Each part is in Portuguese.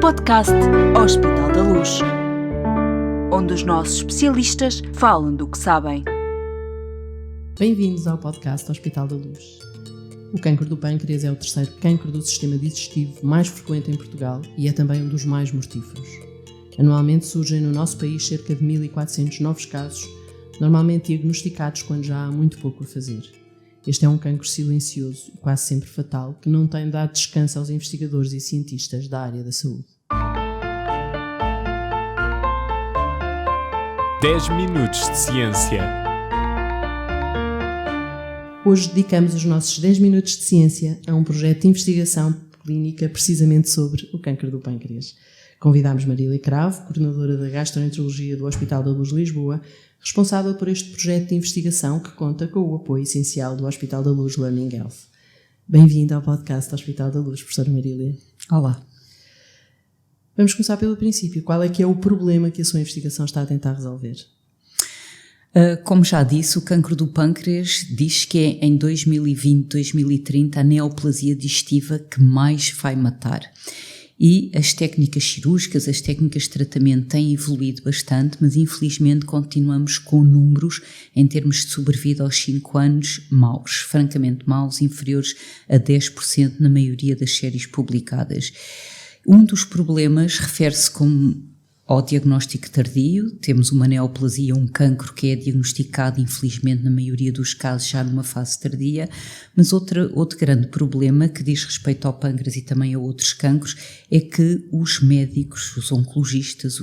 podcast Hospital da Luz, onde os nossos especialistas falam do que sabem. Bem-vindos ao podcast Hospital da Luz. O cancro do pâncreas é o terceiro cancro do sistema digestivo mais frequente em Portugal e é também um dos mais mortíferos. Anualmente surgem no nosso país cerca de 1.400 novos casos, normalmente diagnosticados quando já há muito pouco a fazer. Este é um cancro silencioso e quase sempre fatal, que não tem dado descanso aos investigadores e cientistas da área da saúde. 10 minutos de ciência. Hoje dedicamos os nossos 10 minutos de ciência a um projeto de investigação clínica precisamente sobre o cancro do pâncreas. Convidámos Marília Cravo, coordenadora da Gastroenterologia do Hospital da Luz Lisboa, responsável por este projeto de investigação que conta com o apoio essencial do Hospital da Luz Learning Health. Bem-vinda ao podcast Hospital da Luz, professora Marília. Olá. Vamos começar pelo princípio. Qual é que é o problema que a sua investigação está a tentar resolver? Como já disse, o cancro do pâncreas diz que é em 2020-2030 a neoplasia digestiva que mais vai matar. E as técnicas cirúrgicas, as técnicas de tratamento têm evoluído bastante, mas infelizmente continuamos com números em termos de sobrevida aos 5 anos maus, francamente maus, inferiores a 10% na maioria das séries publicadas. Um dos problemas refere-se ao diagnóstico tardio. Temos uma neoplasia, um cancro que é diagnosticado, infelizmente, na maioria dos casos, já numa fase tardia, mas outro grande problema que diz respeito ao pâncreas e também a outros cancros é que os médicos, os oncologistas,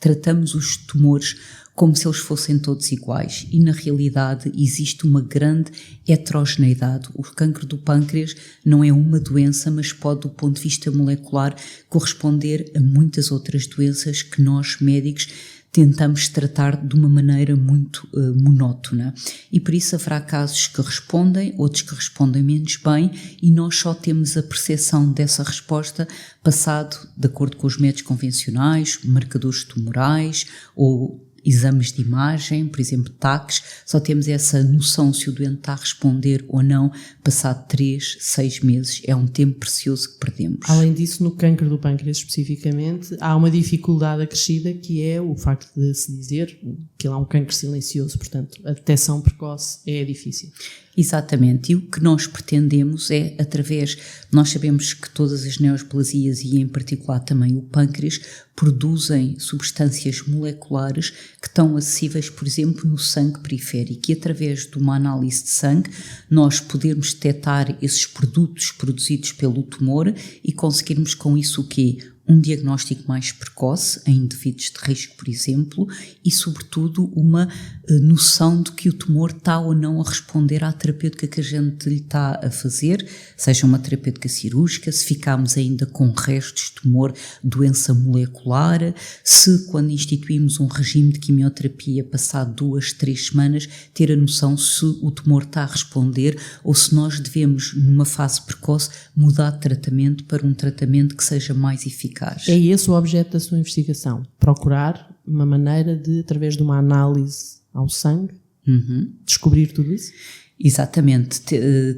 tratamos os tumores como se eles fossem todos iguais e na realidade existe uma grande heterogeneidade. O cancro do pâncreas não é uma doença, mas pode, do ponto de vista molecular, corresponder a muitas outras doenças que nós médicos tentamos tratar de uma maneira muito monótona. E por isso haverá casos que respondem, outros que respondem menos bem e nós só temos a percepção dessa resposta passado de acordo com os métodos convencionais, marcadores tumorais ou exames de imagem, por exemplo, TACs, só temos essa noção se o doente está a responder ou não passado 3, 6 meses. É um tempo precioso que perdemos. Além disso, no cancro do pâncreas especificamente, há uma dificuldade acrescida que é o facto de se dizer que ele é um cancro silencioso, portanto, a detecção precoce é difícil. Exatamente, e o que nós pretendemos é, nós sabemos que todas as neoplasias e em particular também o pâncreas produzem substâncias moleculares que estão acessíveis, por exemplo, no sangue periférico e através de uma análise de sangue nós podermos detectar esses produtos produzidos pelo tumor e conseguirmos com isso o quê? Um diagnóstico mais precoce em indivíduos de risco, por exemplo, e sobretudo uma noção de que o tumor está ou não a responder à terapêutica que a gente lhe está a fazer, seja uma terapêutica cirúrgica, se ficarmos ainda com restos de tumor, doença molecular, se quando instituímos um regime de quimioterapia passado 2, 3 semanas, ter a noção se o tumor está a responder ou se nós devemos, numa fase precoce, mudar de tratamento para um tratamento que seja mais eficaz. É esse o objeto da sua investigação? Procurar uma maneira de, através de uma análise ao sangue, descobrir tudo isso? Exatamente,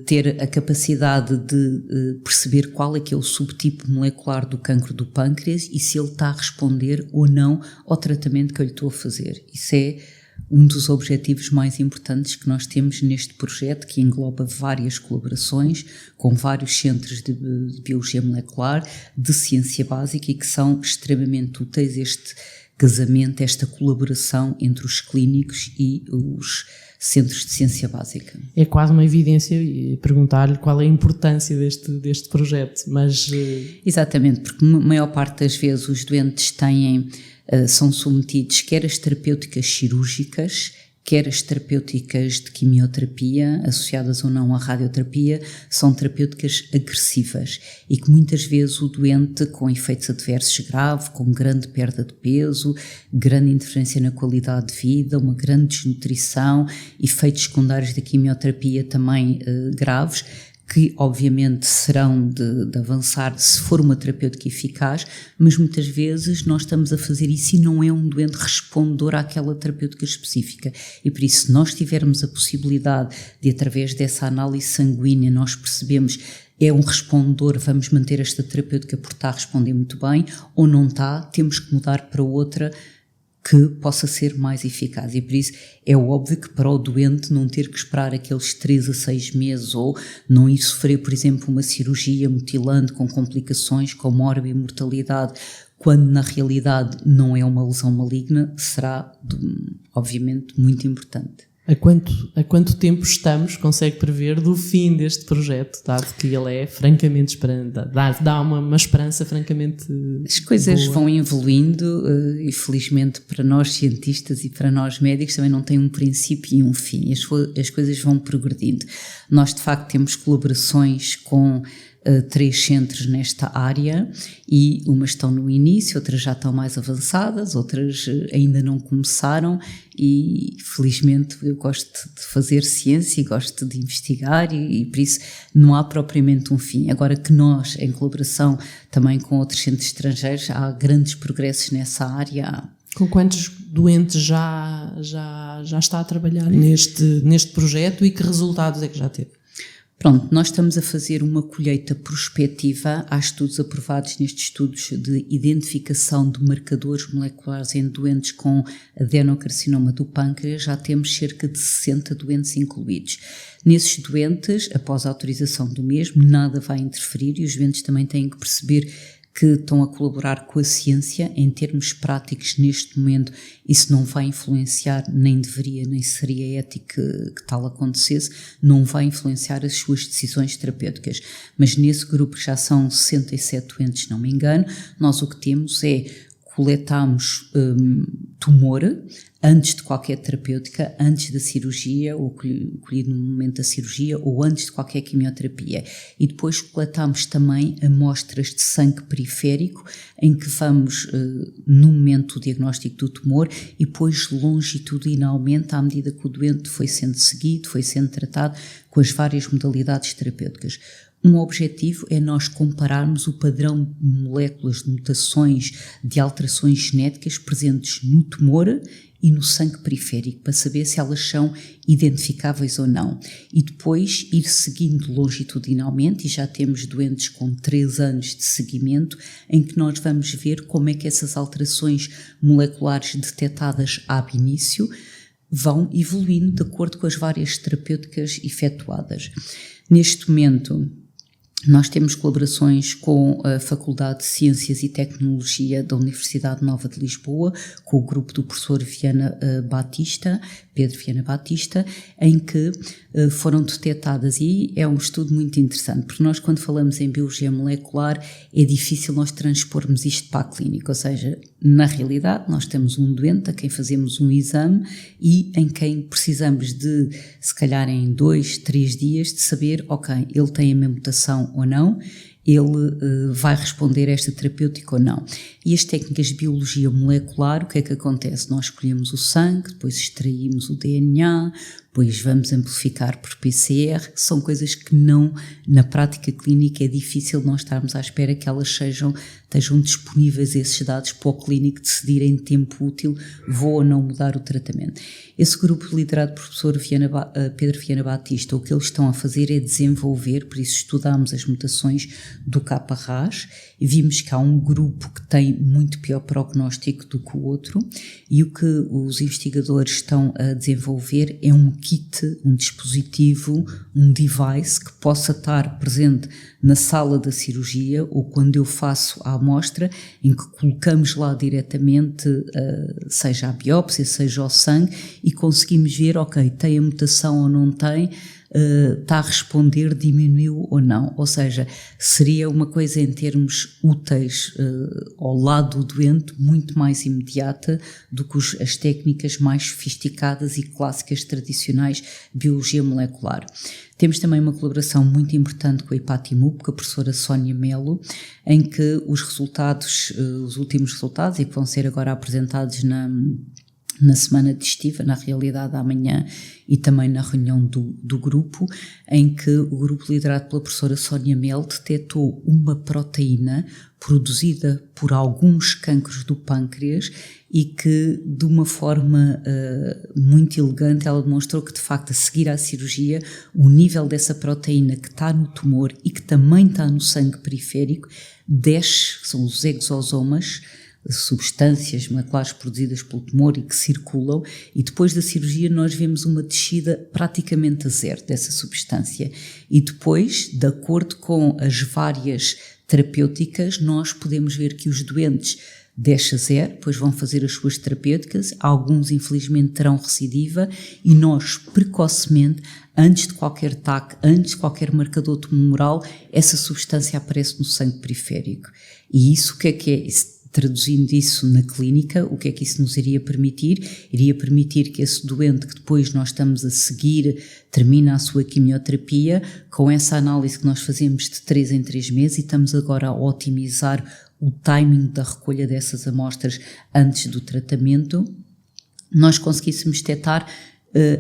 ter a capacidade de perceber qual é que é o subtipo molecular do cancro do pâncreas e se ele está a responder ou não ao tratamento que eu lhe estou a fazer. Isso é um dos objetivos mais importantes que nós temos neste projeto, que engloba várias colaborações com vários centros de biologia molecular, de ciência básica e que são extremamente úteis este casamento, esta colaboração entre os clínicos e os centros de ciência básica. É quase uma evidência perguntar-lhe qual é a importância deste projeto, mas... Exatamente, porque a maior parte das vezes os doentes são submetidos quer às terapêuticas cirúrgicas, quer as terapêuticas de quimioterapia, associadas ou não à radioterapia, são terapêuticas agressivas e que muitas vezes o doente com efeitos adversos graves, com grande perda de peso, grande interferência na qualidade de vida, uma grande desnutrição, efeitos secundários da quimioterapia também graves, que obviamente serão de avançar se for uma terapêutica eficaz, mas muitas vezes nós estamos a fazer isso e não é um doente respondedor àquela terapêutica específica. E por isso, se nós tivermos a possibilidade de, através dessa análise sanguínea, nós percebemos é um respondedor, vamos manter esta terapêutica porque está a responder muito bem, ou não está, temos que mudar para outra que possa ser mais eficaz. E por isso é óbvio que para o doente não ter que esperar aqueles 3 a 6 meses ou não ir sofrer, por exemplo, uma cirurgia mutilante com complicações, com mortalidade, quando na realidade não é uma lesão maligna, será obviamente muito importante. A quanto tempo estamos, consegue prever, do fim deste projeto, dado que ele é francamente esperança, dá uma esperança francamente As coisas boa. vão evoluindo e felizmente para nós cientistas e para nós médicos também não tem um princípio e um fim, as coisas vão progredindo. Nós de facto temos colaborações com 3 centros nesta área e umas estão no início, outras já estão mais avançadas, outras ainda não começaram e felizmente eu gosto de fazer ciência e gosto de investigar e por isso não há propriamente um fim. Agora que nós, em colaboração também com outros centros estrangeiros, há grandes progressos nessa área. Com quantos doentes já está a trabalhar neste projeto e que resultados é que já teve? Pronto, nós estamos a fazer uma colheita prospectiva. Há estudos aprovados nestes estudos de identificação de marcadores moleculares em doentes com adenocarcinoma do pâncreas. Já temos cerca de 60 doentes incluídos. Nesses doentes, após a autorização do mesmo, nada vai interferir e os doentes também têm que perceber que estão a colaborar com a ciência em termos práticos neste momento. Isso não vai influenciar, nem deveria, nem seria ético que tal acontecesse, não vai influenciar as suas decisões terapêuticas. Mas nesse grupo que já são 67 doentes, se não me engano, nós o que temos é coletamos tumor antes de qualquer terapêutica, antes da cirurgia, ou colhido no momento da cirurgia, ou antes de qualquer quimioterapia. E depois coletamos também amostras de sangue periférico, em que vamos, no momento do diagnóstico do tumor, e depois longitudinalmente, à medida que o doente foi sendo seguido, foi sendo tratado com as várias modalidades terapêuticas. Um objetivo é nós compararmos o padrão de moléculas, de mutações, de alterações genéticas presentes no tumor e no sangue periférico, para saber se elas são identificáveis ou não. E depois ir seguindo longitudinalmente, e já temos doentes com 3 anos de seguimento, em que nós vamos ver como é que essas alterações moleculares detectadas ab início vão evoluindo de acordo com as várias terapêuticas efetuadas. Neste momento, nós temos colaborações com a Faculdade de Ciências e Tecnologia da Universidade Nova de Lisboa, com o grupo do professor Pedro Viana Batista, em que foram detectadas, e é um estudo muito interessante, porque nós quando falamos em biologia molecular é difícil nós transpormos isto para a clínica, ou seja, na realidade nós temos um doente a quem fazemos um exame e em quem precisamos de, se calhar em 2, 3 dias, de saber, ok, ele tem a mesma mutação ou não, ele vai responder a esta terapêutica ou não. E as técnicas de biologia molecular, o que é que acontece? Nós escolhemos o sangue, depois extraímos o DNA, depois vamos amplificar por PCR, que são coisas que não, na prática clínica é difícil nós estarmos à espera que elas estejam disponíveis esses dados para o clínico decidir em tempo útil, vou ou não mudar o tratamento. Esse grupo liderado por professor Pedro Viana Batista, o que eles estão a fazer é desenvolver, por isso estudámos as mutações do K-RAS e vimos que há um grupo que tem muito pior prognóstico do que o outro, e o que os investigadores estão a desenvolver é um kit, um dispositivo, um device que possa estar presente na sala da cirurgia ou quando eu faço a amostra, em que colocamos lá diretamente, seja a biópsia, seja o sangue, e conseguimos ver, ok, tem a mutação ou não tem, está a responder, diminuiu ou não. Ou seja, seria uma coisa em termos úteis ao lado do doente muito mais imediata do que as técnicas mais sofisticadas e clássicas tradicionais de biologia molecular. Temos também uma colaboração muito importante com a Ipatimub, com a professora Sónia Melo, em que os resultados, os últimos resultados, e que vão ser agora apresentados na semana digestiva, na realidade amanhã, e também na reunião do grupo, em que o grupo liderado pela professora Sónia Mel detectou uma proteína produzida por alguns cancros do pâncreas e que, de uma forma muito elegante, ela demonstrou que, de facto, a seguir à cirurgia, o nível dessa proteína que está no tumor e que também está no sangue periférico desce, são os exosomas, substâncias moleculares produzidas pelo tumor e que circulam, e depois da cirurgia nós vemos uma descida praticamente a zero dessa substância, e depois, de acordo com as várias terapêuticas, nós podemos ver que os doentes desce a zero, depois vão fazer as suas terapêuticas, alguns infelizmente terão recidiva, e nós precocemente, antes de qualquer TAC, antes de qualquer marcador tumoral, essa substância aparece no sangue periférico. E isso, o que é? Traduzindo isso na clínica, o que é que isso nos iria permitir? Iria permitir que esse doente que depois nós estamos a seguir termina a sua quimioterapia, com essa análise que nós fazemos de 3 em 3 meses, e estamos agora a otimizar o timing da recolha dessas amostras antes do tratamento, nós conseguíssemos detectar,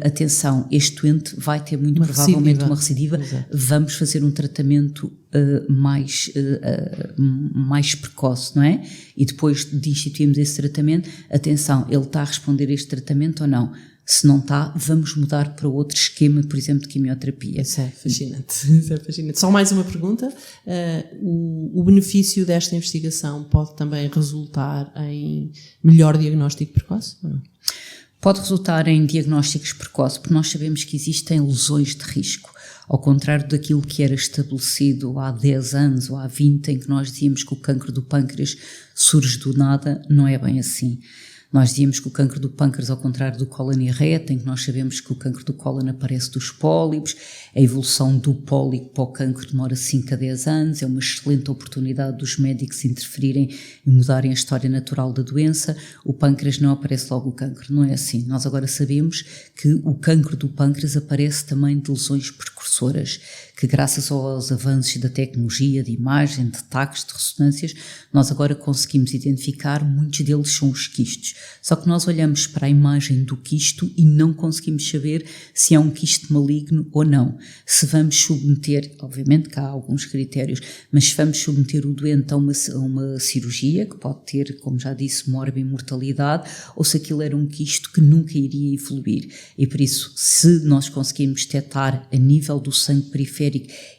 atenção, este doente vai ter muito provavelmente uma recidiva, vamos fazer um tratamento mais precoce, não é? E depois de instituirmos esse tratamento, atenção, ele está a responder a este tratamento ou não? Se não está, vamos mudar para outro esquema, por exemplo, de quimioterapia. Isso é fascinante. Isso é fascinante. Só mais uma pergunta. O benefício desta investigação pode também resultar em melhor diagnóstico precoce? Ou não? Pode resultar em diagnósticos precoces, porque nós sabemos que existem lesões de risco. Ao contrário daquilo que era estabelecido há 10 anos ou há 20, em que nós dizíamos que o cancro do pâncreas surge do nada, não é bem assim. Nós dizíamos que o cancro do pâncreas, ao contrário do cólon e reta, em que nós sabemos que o cancro do cólon aparece dos pólipos, a evolução do pólipo para o cancro demora 5 a 10 anos, é uma excelente oportunidade dos médicos interferirem e mudarem a história natural da doença. O pâncreas não aparece logo o cancro, não é assim. Nós agora sabemos que o cancro do pâncreas aparece também de lesões precursoras, que graças aos avanços da tecnologia, de imagem, de taques, de ressonâncias, nós agora conseguimos identificar, muitos deles são os quistos. Só que nós olhamos para a imagem do quisto e não conseguimos saber se é um quisto maligno ou não. Se vamos submeter, obviamente que há alguns critérios, mas se vamos submeter o doente a uma cirurgia, que pode ter, como já disse, morbimortalidade, ou se aquilo era um quisto que nunca iria evoluir. E por isso, se nós conseguirmos detectar a nível do sangue periférico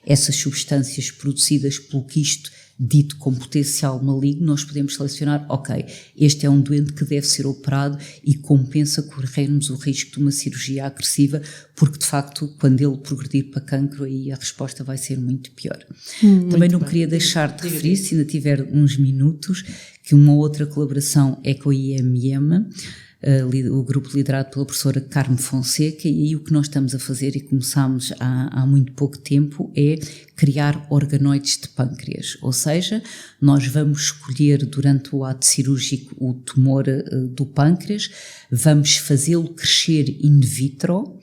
essas substâncias produzidas pelo quisto dito com potencial maligno, nós podemos selecionar, ok, este é um doente que deve ser operado e compensa corrermos o risco de uma cirurgia agressiva, porque de facto, quando ele progredir para cancro, aí a resposta vai ser muito pior. Também não queria deixar de referir, se ainda tiver uns minutos, que uma outra colaboração é com a IMM, o grupo liderado pela professora Carme Fonseca, e aí o que nós estamos a fazer, e começámos há muito pouco tempo, é criar organoides de pâncreas, ou seja, nós vamos escolher durante o ato cirúrgico o tumor do pâncreas, vamos fazê-lo crescer in vitro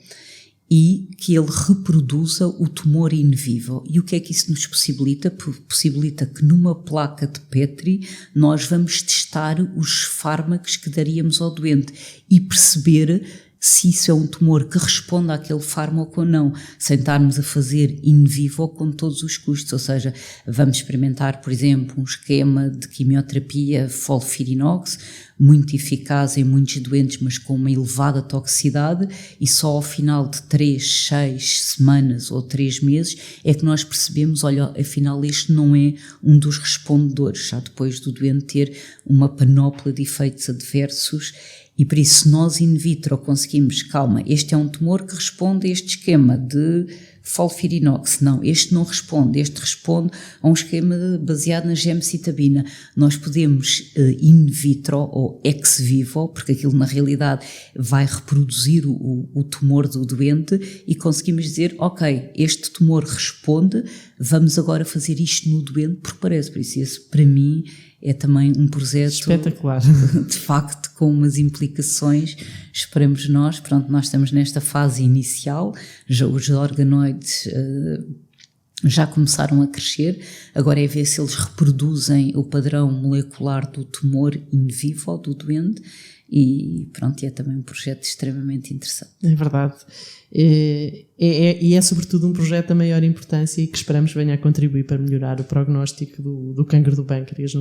e que ele reproduza o tumor in vivo. E o que é que isso nos possibilita? Possibilita que numa placa de Petri nós vamos testar os fármacos que daríamos ao doente e perceber se isso é um tumor que responde àquele fármaco ou não, sem estarmos a fazer in vivo com todos os custos. Ou seja, vamos experimentar, por exemplo, um esquema de quimioterapia FOLFIRINOX, muito eficaz em muitos doentes, mas com uma elevada toxicidade, e só ao final de 3, 6 semanas ou 3 meses é que nós percebemos, olha, afinal este não é um dos respondedores, já depois do doente ter uma panóplia de efeitos adversos. E por isso, nós in vitro conseguimos, calma, este é um tumor que responde a este esquema de FOLFIRINOX. Não, este não responde, este responde a um esquema baseado na gemcitabina. Nós podemos in vitro ou ex vivo, porque aquilo na realidade vai reproduzir o tumor do doente, e conseguimos dizer, ok, este tumor responde, vamos agora fazer isto no doente, porque parece. Por isso, esse para mim é também um projeto espetacular, de facto, com umas implicações, esperemos nós. Pronto, nós estamos nesta fase inicial, já os organoides já começaram a crescer, agora é ver se eles reproduzem o padrão molecular do tumor in vivo do doente, e é também um projeto extremamente interessante. É verdade. E é sobretudo um projeto da maior importância e que esperamos venha a contribuir para melhorar o prognóstico do cancro do pâncreas,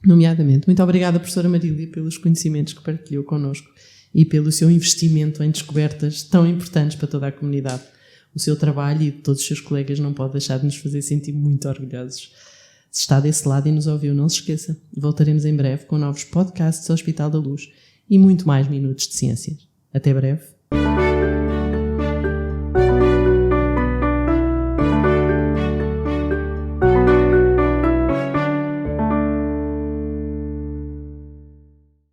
nomeadamente. Muito obrigada, professora Marília, pelos conhecimentos que partilhou connosco e pelo seu investimento em descobertas tão importantes para toda a comunidade. O seu trabalho e de todos os seus colegas não pode deixar de nos fazer sentir muito orgulhosos. Se está desse lado e nos ouviu, não se esqueça. Voltaremos em breve com novos podcasts do Hospital da Luz e muito mais minutos de ciências. Até breve.